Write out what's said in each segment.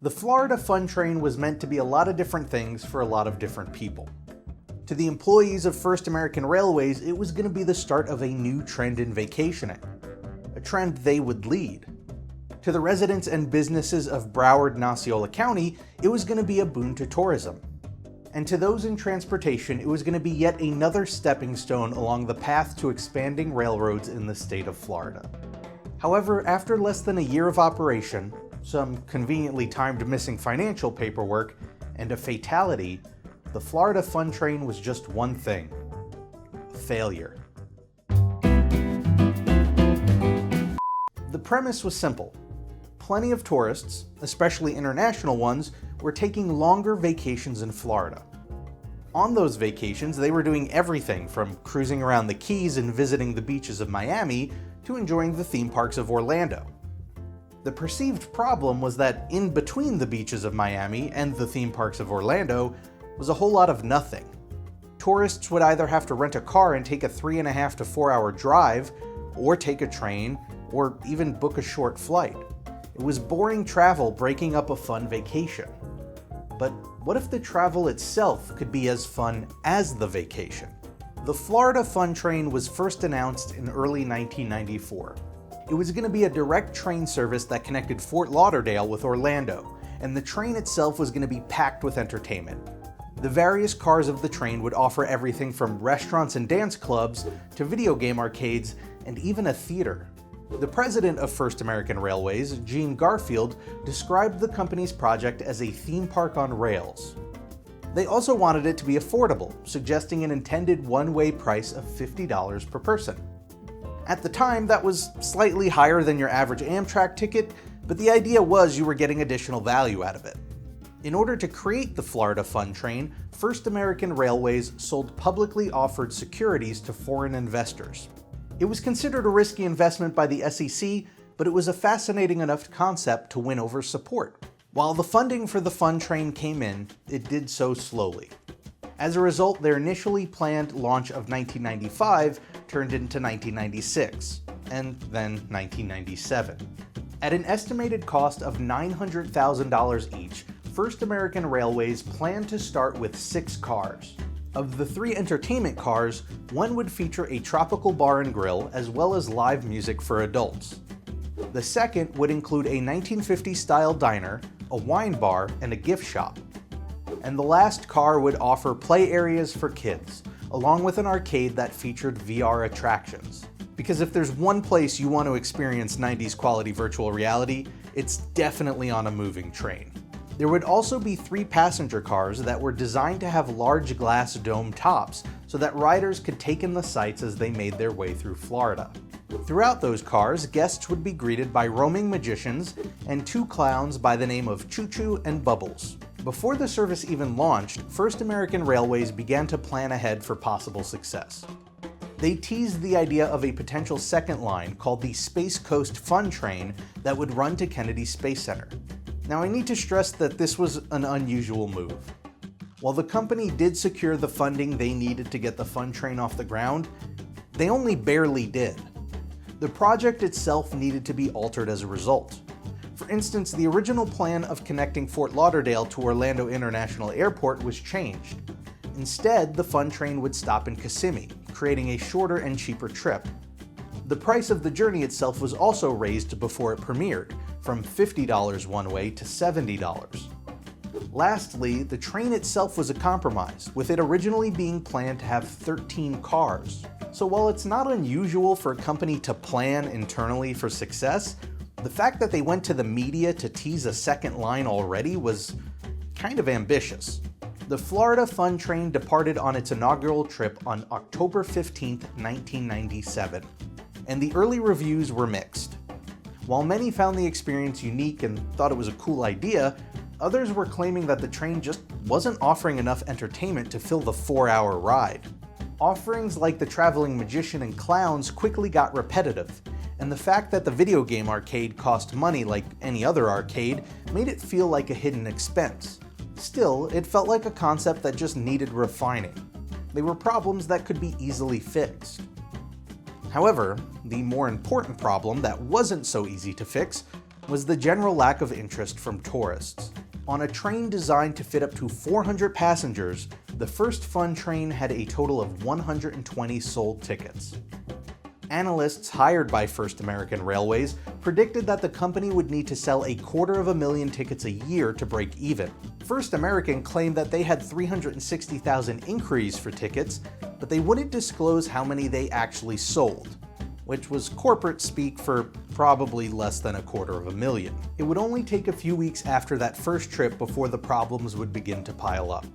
The Florida Fun Train was meant to be a lot of different things for a lot of different people. To the employees of First American Railways, it was going to be the start of a new trend in vacationing, a trend they would lead. To the residents and businesses of Broward and Osceola County, it was going to be a boon to tourism. And to those in transportation, it was going to be yet another stepping stone along the path to expanding railroads in the state of Florida. However, after less than a year of operation, some conveniently timed missing financial paperwork, and a fatality, the Florida Fun Train was just one thing: failure. The premise was simple. Plenty of tourists, especially international ones, were taking longer vacations in Florida. On those vacations, they were doing everything from cruising around the Keys and visiting the beaches of Miami to enjoying the theme parks of Orlando. The perceived problem was that in between the beaches of Miami and the theme parks of Orlando was a whole lot of nothing. Tourists would either have to rent a car and take a 3.5 to 4 hour drive, or take a train, or even book a short flight. It was boring travel breaking up a fun vacation. But what if the travel itself could be as fun as the vacation? The Florida Fun Train was first announced in early 1994. It was going to be a direct train service that connected Fort Lauderdale with Orlando, and the train itself was going to be packed with entertainment. The various cars of the train would offer everything from restaurants and dance clubs to video game arcades and even a theater. The president of First American Railways, Gene Garfield, described the company's project as a theme park on rails. They also wanted it to be affordable, suggesting an intended one-way price of $50 per person. At the time, that was slightly higher than your average Amtrak ticket, but the idea was you were getting additional value out of it. In order to create the Florida Fun Train, First American Railways sold publicly offered securities to foreign investors. It was considered a risky investment by the SEC, but it was a fascinating enough concept to win over support. While the funding for the Fun Train came in, it did so slowly. As a result, their initially planned launch of 1995 turned into 1996, and then 1997. At an estimated cost of $900,000 each, First American Railways planned to start with 6 cars. Of the 3 entertainment cars, one would feature a tropical bar and grill as well as live music for adults. The second would include a 1950s-style diner, a wine bar, and a gift shop. And the last car would offer play areas for kids, along with an arcade that featured VR attractions. Because if there's one place you want to experience 90s quality virtual reality, it's definitely on a moving train. There would also be 3 passenger cars that were designed to have large glass dome tops so that riders could take in the sights as they made their way through Florida. Throughout those cars, guests would be greeted by roaming magicians and 2 clowns by the name of Choo Choo and Bubbles. Before the service even launched, First American Railways began to plan ahead for possible success. They teased the idea of a potential second line called the Space Coast Fun Train that would run to Kennedy Space Center. Now, I need to stress that this was an unusual move. While the company did secure the funding they needed to get the Fun Train off the ground, they only barely did. The project itself needed to be altered as a result. For instance, the original plan of connecting Fort Lauderdale to Orlando International Airport was changed. Instead, the Fun Train would stop in Kissimmee, creating a shorter and cheaper trip. The price of the journey itself was also raised before it premiered, from $50 one way to $70. Lastly, the train itself was a compromise, with it originally being planned to have 13 cars. So while it's not unusual for a company to plan internally for success, the fact that they went to the media to tease a second line already was kind of ambitious. The Florida Fun Train departed on its inaugural trip on October 15, 1997, and the early reviews were mixed. While many found the experience unique and thought it was a cool idea, others were claiming that the train just wasn't offering enough entertainment to fill the 4-hour ride. Offerings like the traveling magician and clowns quickly got repetitive, and the fact that the video game arcade cost money like any other arcade made it feel like a hidden expense. Still, it felt like a concept that just needed refining. They were problems that could be easily fixed. However, the more important problem that wasn't so easy to fix was the general lack of interest from tourists. On a train designed to fit up to 400 passengers, the first Fun train had a total of 120 sold tickets. Analysts hired by First American Railways predicted that the company would need to sell 250,000 tickets a year to break even. First American claimed that they had 360,000 inquiries for tickets, but they wouldn't disclose how many they actually sold, which was corporate speak for probably less than 250,000. It would only take a few weeks after that first trip before the problems would begin to pile up.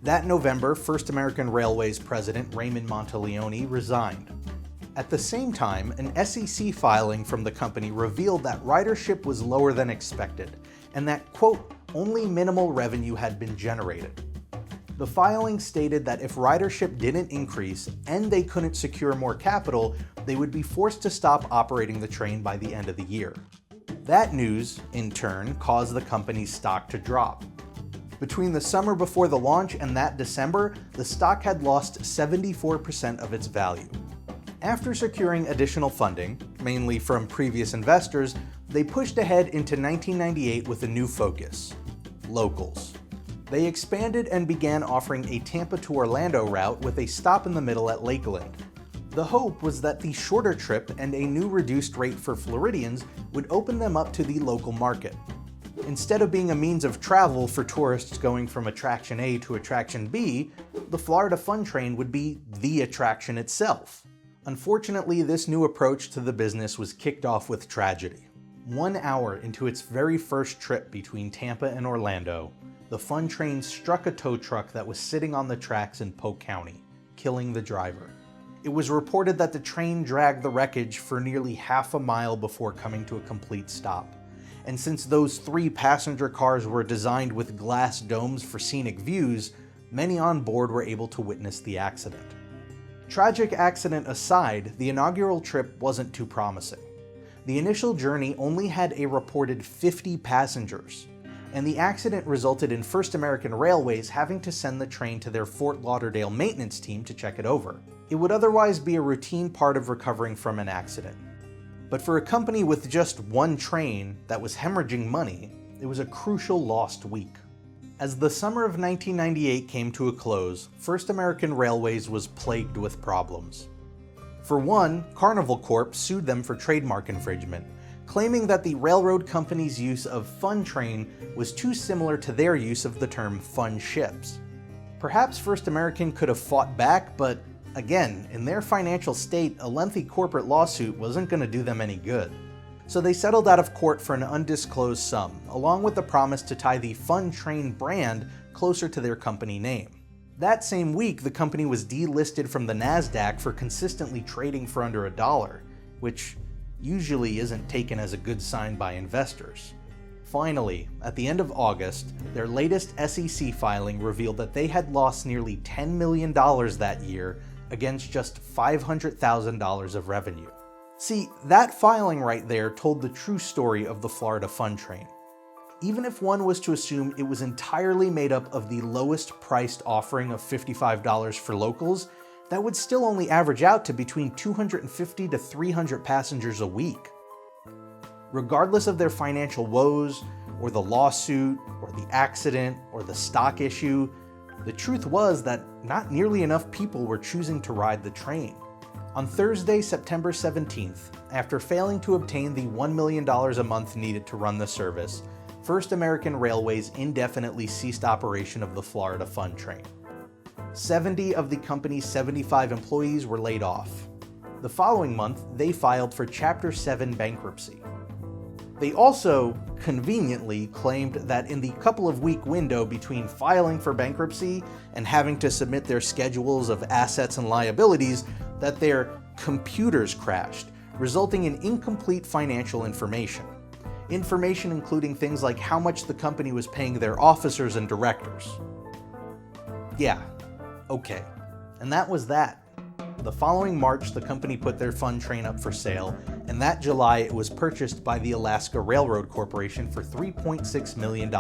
That November, First American Railways president Raymond Monteleone resigned. At the same time, an SEC filing from the company revealed that ridership was lower than expected, and that, quote, only minimal revenue had been generated. The filing stated that if ridership didn't increase and they couldn't secure more capital, they would be forced to stop operating the train by the end of the year. That news, in turn, caused the company's stock to drop. Between the summer before the launch and that December, the stock had lost 74% of its value. After securing additional funding, mainly from previous investors, they pushed ahead into 1998 with a new focus: locals. They expanded and began offering a Tampa to Orlando route with a stop in the middle at Lakeland. The hope was that the shorter trip and a new reduced rate for Floridians would open them up to the local market. Instead of being a means of travel for tourists going from attraction A to attraction B, the Florida Fun Train would be the attraction itself. Unfortunately, this new approach to the business was kicked off with tragedy. 1 hour into its very first trip between Tampa and Orlando, the Fun Train struck a tow truck that was sitting on the tracks in Polk County, killing the driver. It was reported that the train dragged the wreckage for nearly half a mile before coming to a complete stop. And since those 3 passenger cars were designed with glass domes for scenic views, many on board were able to witness the accident. Tragic accident aside, the inaugural trip wasn't too promising. The initial journey only had a reported 50 passengers, and the accident resulted in First American Railways having to send the train to their Fort Lauderdale maintenance team to check it over. It would otherwise be a routine part of recovering from an accident. But for a company with just 1 train that was hemorrhaging money, it was a crucial lost week. As the summer of 1998 came to a close, First American Railways was plagued with problems. For one, Carnival Corp sued them for trademark infringement, claiming that the railroad company's use of Fun Train was too similar to their use of the term Fun Ships. Perhaps First American could have fought back, but again, in their financial state, a lengthy corporate lawsuit wasn't going to do them any good. So they settled out of court for an undisclosed sum, along with the promise to tie the Fun Train brand closer to their company name. That same week, the company was delisted from the NASDAQ for consistently trading for under $1, which usually isn't taken as a good sign by investors. Finally, at the end of August, their latest SEC filing revealed that they had lost nearly $10 million that year against just $500,000 of revenue. See, that filing right there told the true story of the Florida Fun Train. Even if one was to assume it was entirely made up of the lowest priced offering of $55 for locals, that would still only average out to between 250 to 300 passengers a week. Regardless of their financial woes, or the lawsuit, or the accident, or the stock issue, the truth was that not nearly enough people were choosing to ride the train. On Thursday, September 17th, after failing to obtain the $1 million a month needed to run the service, First American Railways indefinitely ceased operation of the Florida Fun Train. 70 of the company's 75 employees were laid off. The following month, they filed for Chapter 7 bankruptcy. They also, conveniently, claimed that in the couple-of-week window between filing for bankruptcy and having to submit their schedules of assets and liabilities, that their computers crashed, resulting in incomplete financial information. Information including things like how much the company was paying their officers and directors. Yeah, okay. And that was that. The following March, the company put their Fun Train up for sale, and that July it was purchased by the Alaska Railroad Corporation for $3.6 million,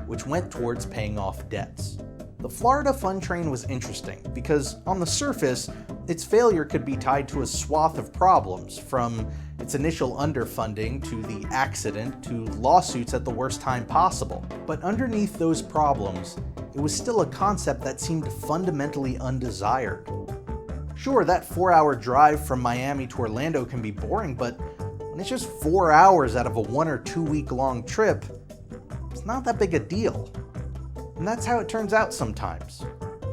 which went towards paying off debts. The Florida Fun Train was interesting because, on the surface, Its failure could be tied to a swath of problems, from its initial underfunding to the accident to lawsuits at the worst time possible. But underneath those problems, it was still a concept that seemed fundamentally undesired. Sure, that 4-hour drive from Miami to Orlando can be boring, but when it's just 4 hours out of a 1 or 2 week long trip, it's not that big a deal. And that's how it turns out sometimes.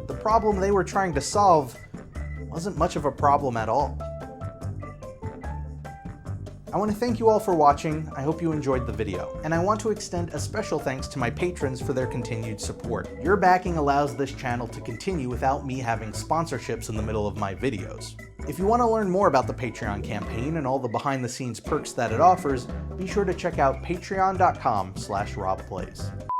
The problem they were trying to solve wasn't much of a problem at all. I want to thank you all for watching. I hope you enjoyed the video, and I want to extend a special thanks to my patrons for their continued support. Your backing allows this channel to continue without me having sponsorships in the middle of my videos. If you want to learn more about the Patreon campaign and all the behind-the-scenes perks that it offers, be sure to check out patreon.com/robplays.